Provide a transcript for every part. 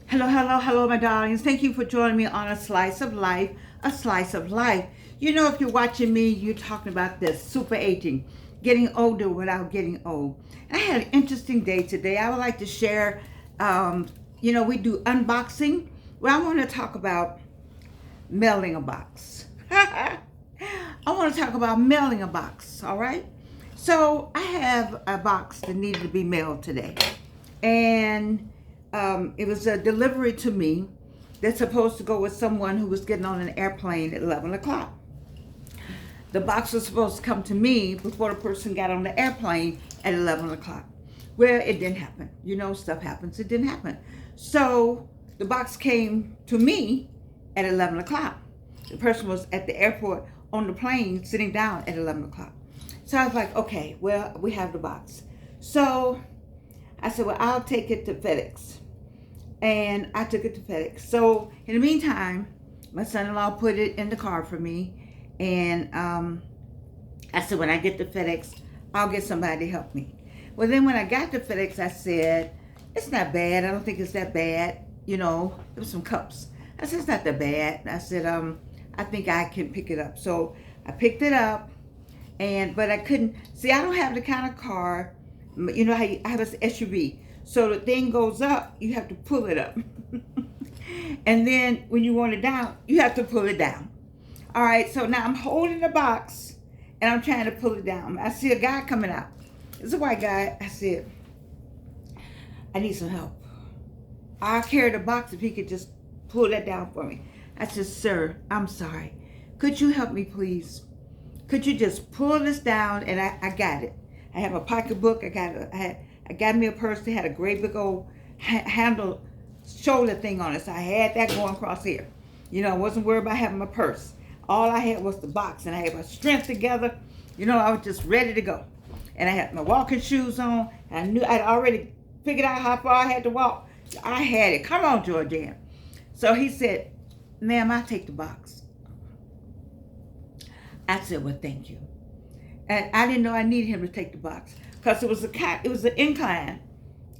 Hello, hello, hello, my darlings. Thank you for joining me on A Slice of Life, A Slice of Life. You know, if you're watching me, you're talking about this super aging, getting older without getting old. I had an interesting day today. I would like to share, we do unboxing. Well, I want to talk about mailing a box. I want to talk about mailing a box, all right? So I have a box that needed to be mailed today. And it was a delivery to me that's supposed to go with someone who was getting on an airplane at 11 o'clock. The box was supposed to come to me before the person got on the airplane at 11 o'clock. Well, it didn't happen. You know, stuff happens. It didn't happen. So the box came to me at 11 o'clock. The person was at the airport on the plane sitting down at 11 o'clock. So I was like, okay, well, we have the box. So I said, well, I'll take it to FedEx. And I took it to FedEx. So in the meantime, my son-in-law put it in the car for me. And I said, when I get to FedEx, I'll get somebody to help me. Well, then when I got to FedEx, I said, it's not bad. I don't think it's that bad. You know, there was some cups. I said, it's not that bad. I said, I think I can pick it up. So I picked it up, but I couldn't. See, I don't have the kind of car, you know, I have an SUV. So the thing goes up, you have to pull it up. And then when you want it down, you have to pull it down. All right, so now I'm holding the box and I'm trying to pull it down. I see a guy coming out. It's a white guy. I said, I need some help. I'll carry the box if he could just pull that down for me. I said, sir, I'm sorry. Could you help me, please? Could you just pull this down? And I got it. I have a pocketbook. I got me a purse that had a great big old handle shoulder thing on it. So I had that going across here. You know, I wasn't worried about having my purse. All I had was the box, and I had my strength together. You know, I was just ready to go. And I had my walking shoes on. I knew I'd already figured out how far I had to walk. I had it. Come on, Georgianne. So he said, ma'am, I'll take the box. I said, well, thank you. And I didn't know I needed him to take the box because it was an incline.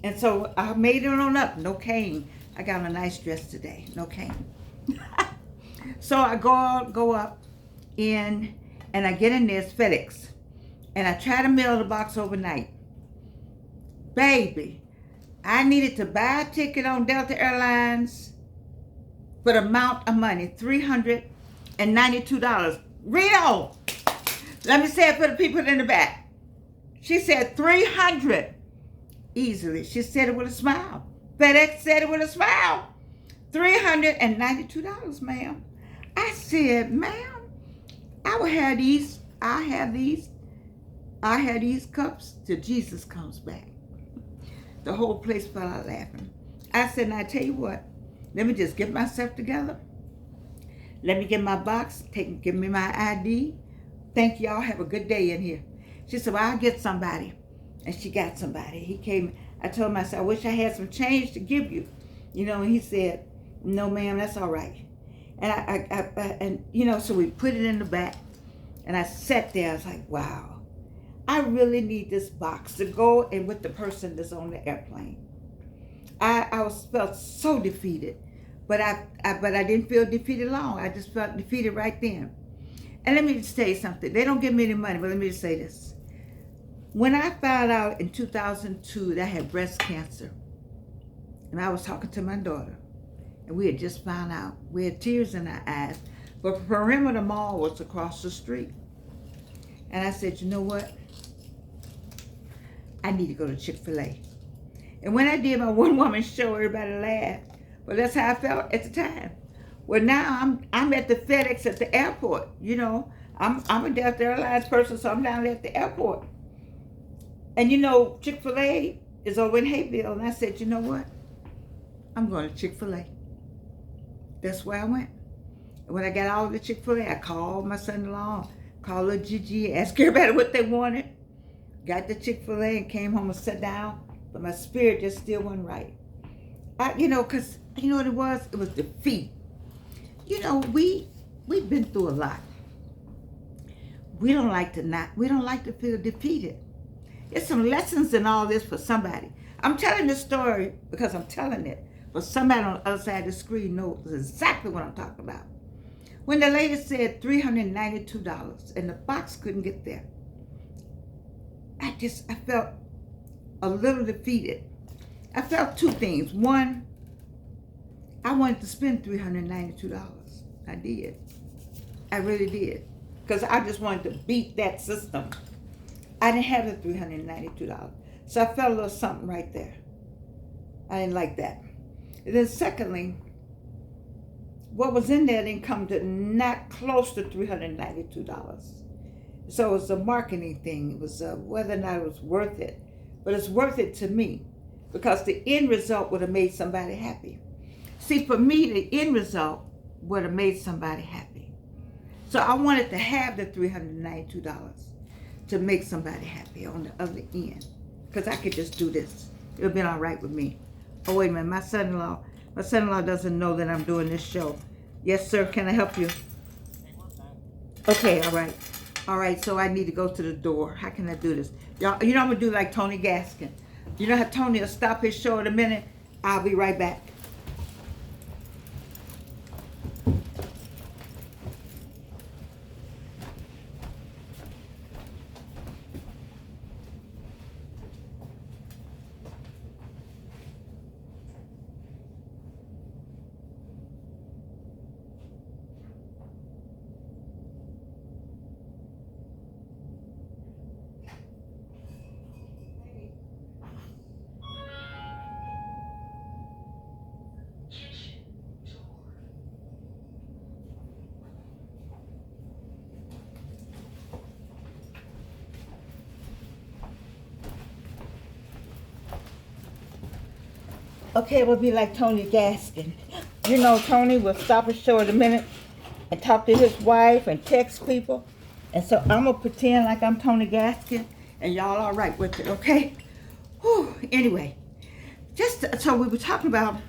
And so I made it on up. No cane. I got a nice dress today. No cane. So I go up in, and I get in there, it's FedEx. And I try to mail the box overnight. Baby, I needed to buy a ticket on Delta Airlines for the amount of money, $392. Real. Let me say it for the people in the back. She said 300 easily. She said it with a smile. FedEx said it with a smile. $392, ma'am. I said, ma'am, I have these cups till Jesus comes back. The whole place fell out laughing. I said, now I tell you what, let me just get myself together. Let me get my box, give me my ID. Thank y'all, have a good day in here. She said, well, I'll get somebody. And she got somebody. He came, I told him, I said, I wish I had some change to give you. You know, and he said, no, ma'am, that's all right. And so we put it in the back. And I sat there, I was like, wow, I really need this box to go in with the person that's on the airplane. I felt so defeated. But I didn't feel defeated long. I just felt defeated right then. And let me just tell you something. They don't give me any money, but let me just say this. When I found out in 2002 that I had breast cancer, and I was talking to my daughter, and we had just found out, we had tears in our eyes, but Perimeter Mall was across the street. And I said, you know what? I need to go to Chick-fil-A. And when I did my one-woman show, everybody laughed. But that's how I felt at the time. Well, now I'm at the FedEx at the airport. You know, I'm a Delta Airlines person, so I'm down there at the airport. And you know, Chick-fil-A is over in Hayville. And I said, you know what? I'm going to Chick-fil-A. That's where I went. And when I got out of the Chick-fil-A, I called my son-in-law, called little Gigi, asked everybody what they wanted. Got the Chick-fil-A and came home and sat down. But my spirit just still wasn't right. Because you know what it was? It was defeat. You know, we've been through a lot. We don't like to feel defeated. There's some lessons in all this for somebody. I'm telling this story because I'm telling it but somebody on the other side of the screen knows exactly what I'm talking about. When the lady said $392 and the box couldn't get there, I felt a little defeated. I felt two things. One, I wanted to spend $392. I did. I really did. Because I just wanted to beat that system. I didn't have the $392. So I felt a little something right there. I didn't like that. And then secondly, what was in there didn't come to not close to $392. So it was a marketing thing. It was whether or not it was worth it. But it's worth it to me because the end result would have made somebody happy. See, for me, the end result would have made somebody happy. So I wanted to have the $392 to make somebody happy on the other end. Because I could just do this. It would have been all right with me. Oh, wait a minute. My son-in-law doesn't know that I'm doing this show. Yes, sir. Can I help you? Okay, all right. All right, so I need to go to the door. How can I do this? Y'all, you know I'm going to do like Tony Gaskin. You know how Tony will stop his show in a minute? I'll be right back. Okay, it will be like Tony Gaskin. You know, Tony will stop his show in a minute and talk to his wife and text people. And so I'm going to pretend like I'm Tony Gaskin and y'all all right with it, okay? Whew. Anyway, so we were talking about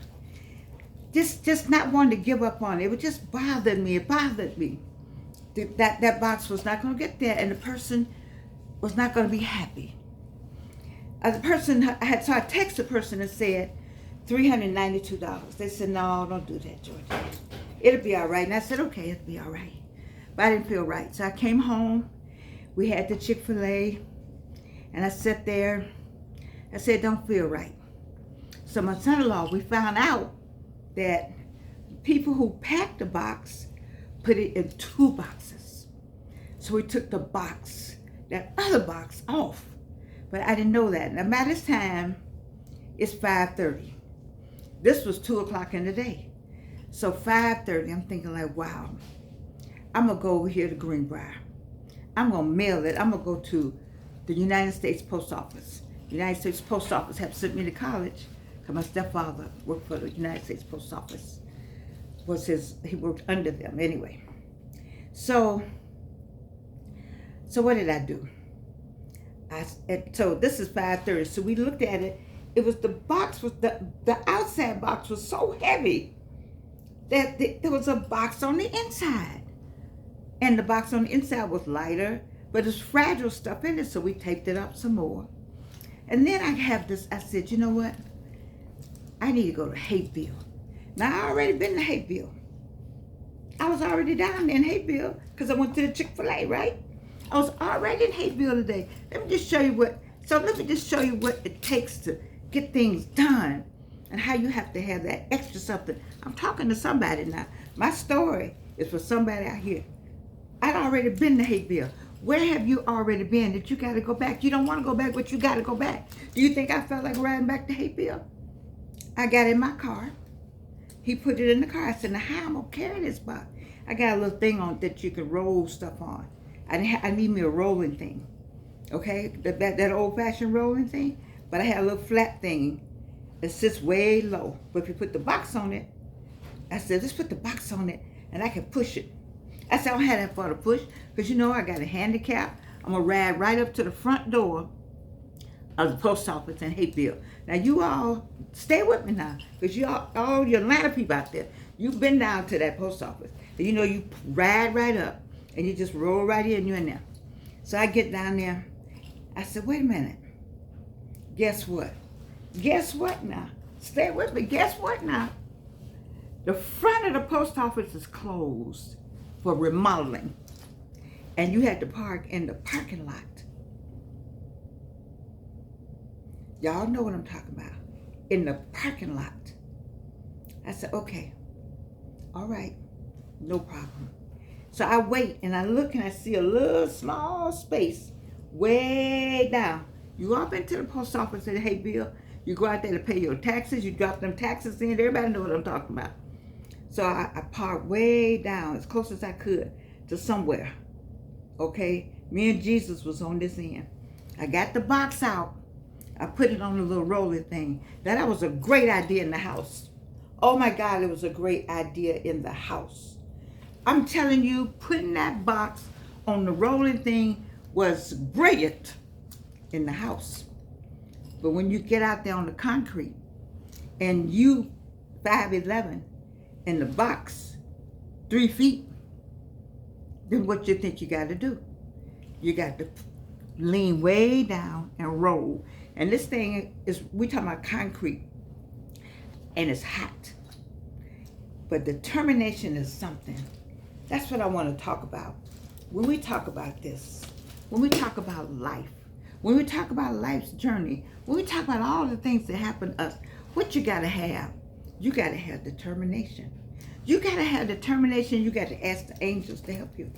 just not wanting to give up on it. It was just bothered me. It bothered me. That box was not going to get there and the person was not going to be happy. So I texted the person and said, $392. They said, no, don't do that, Georgia. It'll be all right. And I said, okay, it'll be all right. But I didn't feel right. So I came home. We had the Chick-fil-A. And I sat there. I said, don't feel right. So my son-in-law, we found out that people who packed the box put it in 2 boxes. So we took the box, that other box, off. But I didn't know that. Now, by this time, it's 5:30. This was 2 o'clock in the day. So 5:30, I'm thinking like, wow, I'm going to go over here to Greenbrier. I'm going to mail it. I'm going to go to the United States Post Office. The United States Post Office have sent me to college because my stepfather worked for the United States Post Office. He worked under them anyway. So what did I do? So this is 5:30. So we looked at it. It was the outside box was so heavy that there was a box on the inside. And the box on the inside was lighter, but there's fragile stuff in it, so we taped it up some more. And then I said, you know what? I need to go to Hapeville. Now, I already been to Hapeville. I was already down there in Hapeville because I went to the Chick-fil-A, right? I was already in Hapeville today. Let me just show you what it takes to get things done and how you have to have that extra something. I'm talking to somebody now. My story is for somebody out here. I'd already been to Hapeville. Where have you already been that you got to go back? You don't want to go back, but you got to go back. Do you think I felt like riding back to Hapeville? I got in my car. He put it in the car. I said, now how am I going to carry this box? I got a little thing on that you can roll stuff on. I need me a rolling thing. Okay? That old-fashioned rolling thing. But I had a little flat thing that sits way low. But if you put the box on it, I said, let's put the box on it and I can push it. I said, I don't have that far to push because you know I got a handicap. I'm going to ride right up to the front door of the post office in Hapeville. Now you all, stay with me now because all you Atlanta people out there, you've been down to that post office. And you know you ride right up and you just roll right in, you're in there. So I get down there. I said, wait a minute. Guess what? Guess what now? Stay with me. Guess what now? The front of the post office is closed for remodeling. And you had to park in the parking lot. Y'all know what I'm talking about. In the parking lot. I said, okay, all right, no problem. So I wait and I look and I see a little small space way down. You go up into the post office and say, hey, Bill, you go out there to pay your taxes. You drop them taxes in. Everybody know what I'm talking about. So I parked way down as close as I could to somewhere. Okay, me and Jesus was on this end. I got the box out. I put it on a little rolling thing. That was a great idea in the house. Oh my God, it was a great idea in the house. I'm telling you, putting that box on the rolling thing was brilliant in the house. But when you get out there on the concrete and you 5'11" in the box 3 feet, then what you think you got to do? You got to lean way down and roll. And this thing is, we talking about concrete, and it's hot. But determination is something. That's what I want to talk about. When we talk about this, when we talk about life, when we talk about life's journey, when we talk about all the things that happen to us, what you got to have? You got to have determination. You got to have determination. You got to ask the angels to help you.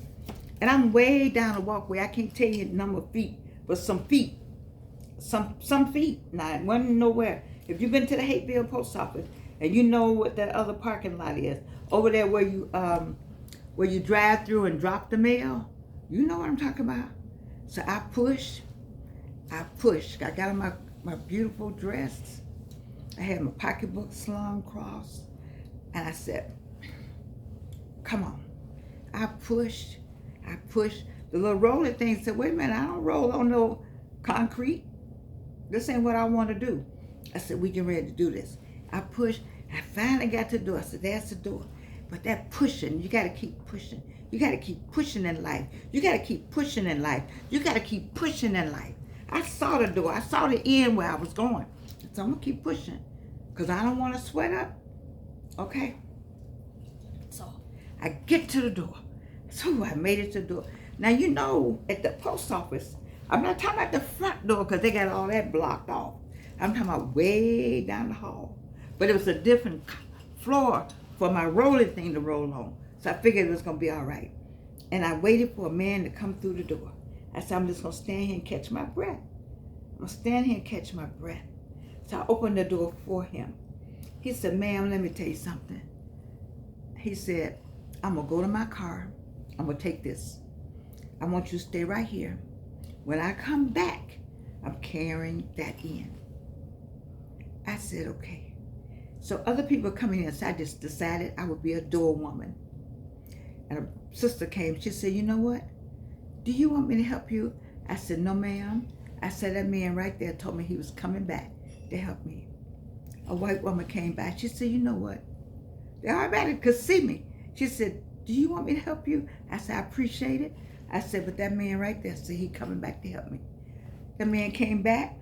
And I'm way down the walkway. I can't tell you the number of feet, but some feet. Some feet. Now, it wasn't nowhere. If you've been to the Hateville post office and you know what that other parking lot is, over there where you drive through and drop the mail, you know what I'm talking about. So I pushed. I got on my beautiful dress. I had my pocketbook slung across. And I said, come on. I pushed. The little rolling thing said, wait a minute, I don't roll on no concrete. This ain't what I want to do. I said, we get ready to do this. I pushed. I finally got to the door. I said, that's the door. But that pushing, you got to keep pushing. You got to keep pushing in life. You got to keep pushing in life. You got to keep pushing in life. I saw the door. I saw the end where I was going. So I'm going to keep pushing because I don't want to sweat up. Okay? So I get to the door. So I made it to the door. Now, you know, at the post office, I'm not talking about the front door because they got all that blocked off. I'm talking about way down the hall. But it was a different floor for my rolling thing to roll on. So I figured it was going to be all right. And I waited for a man to come through the door. I said, I'm just going to stand here and catch my breath. I'm going to stand here and catch my breath. So I opened the door for him. He said, ma'am, let me tell you something. He said, I'm going to go to my car. I'm going to take this. I want you to stay right here. When I come back, I'm carrying that in. I said, okay. So other people coming in, so I just decided I would be a door woman. And a sister came, she said, you know what? Do you want me to help you? I said, no, ma'am. I said, that man right there told me he was coming back to help me. A white woman came by. She said, you know what? Everybody could see me. She said, do you want me to help you? I said, I appreciate it. I said, but that man right there said he coming back to help me. The man came back,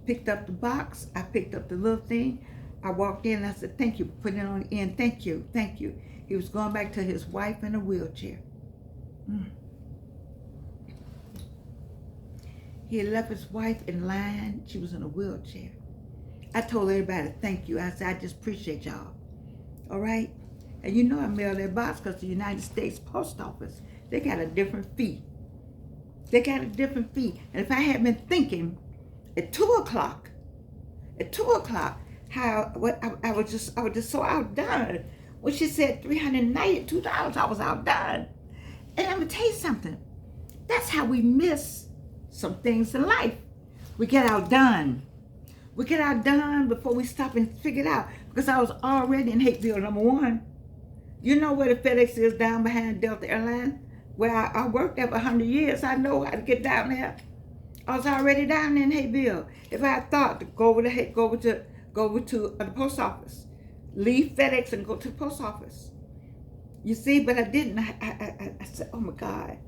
picked up the box. I picked up the little thing. I walked in and I said, thank you for putting it on the end. Thank you, thank you. He was going back to his wife in a wheelchair. He had left his wife in line. She was in a wheelchair. I told everybody, thank you. I said, I just appreciate y'all. All right? And you know I mailed that box because the United States Post Office, they got a different fee. They got a different fee. And if I had been thinking at 2 o'clock, how I was just so outdone. When she said $392, I was outdone. And I'm gonna tell you something. That's how we miss some things in life. We get outdone. We get outdone before we stop and figure it out. Because I was already in Hateville, number 1. You know where the FedEx is down behind Delta Airlines? Where I worked there for 100 years. I know how to get down there. I was already down there in Hateville. If I had thought to go over to the post office, leave FedEx and go to the post office. You see, but I didn't. I said, oh my God.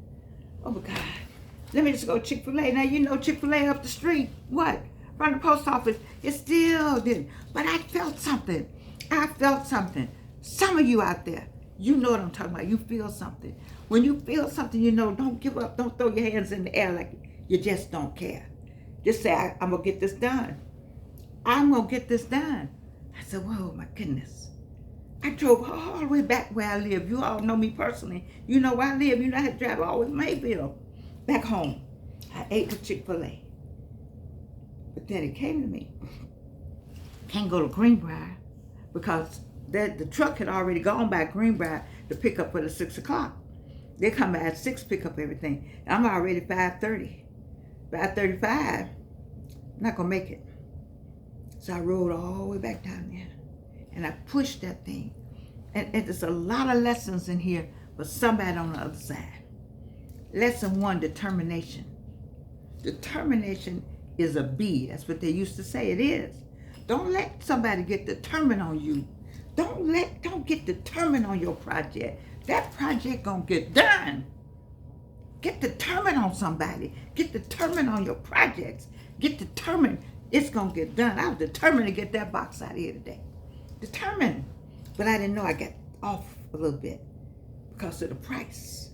Let me just go to Chick-fil-A. Now, you know Chick-fil-A up the street, what? from the post office. It still didn't. But I felt something. I felt something. Some of you out there, you know what I'm talking about. You feel something. When you feel something, you know, don't give up. Don't throw your hands in the air like you just don't care. Just say, I'm going to get this done. I'm going to get this done. I said, whoa, my goodness. I drove all the way back where I live. You all know me personally. You know where I live. You know I had to drive all the way to Mayville back home. I ate with Chick-fil-A. But then it came to me. Can't go to Greenbrier because the truck had already gone by Greenbrier to pick up for the 6 o'clock. They come by at 6, pick up everything. I'm already 5:30. 5:35, I'm not going to make it. So I rode all the way back down there. And I pushed that thing. And there's a lot of lessons in here for somebody on the other side. Lesson 1, determination. Determination is a B. That's what they used to say it is. Don't let somebody get determined on you. Don't get determined on your project. That project gonna get done. Get determined on somebody. Get determined on your projects. Get determined. It's gonna get done. I was determined to get that box out of here today. Determined. But I didn't know I got off a little bit because of the price.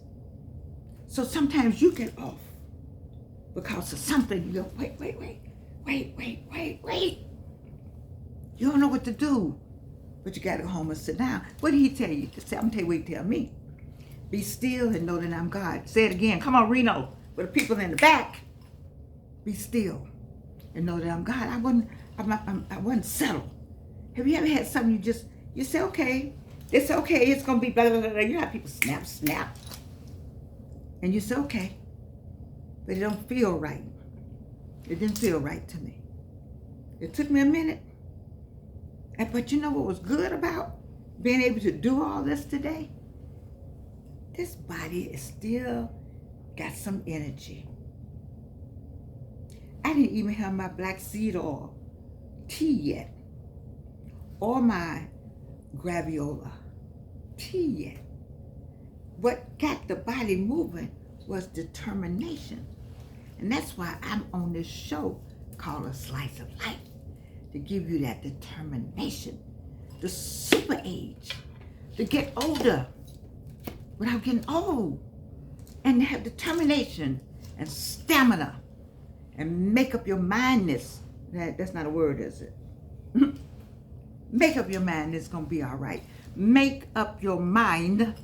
So sometimes you get off because of something. You go, wait. You don't know what to do. But you got to go home and sit down. What did he tell you? I'm going to tell you what he tell me. Be still and know that I'm God. Say it again. Come on, Reno. For the people in the back. Be still and know that I'm God. I wasn't settled. Have you ever had something you say, okay, it's okay. It's going to be blah, blah, blah. You know how people snap. And you say, okay. But it don't feel right. It didn't feel right to me. It took me a minute. But you know what was good about being able to do all this today? This body is still got some energy. I didn't even have my black seed oil tea yet, or my graviola tea yet. What got the body moving was determination. And that's why I'm on this show called A Slice of Life. To give you that determination, the super age, to get older without getting old, and to have determination and stamina and make up your mindness. That's not a word, is it? Make up your mind it's going to be all right. Make up your mind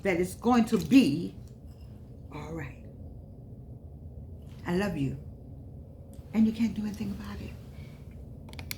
that it's going to be all right. I love you, and you can't do anything about it.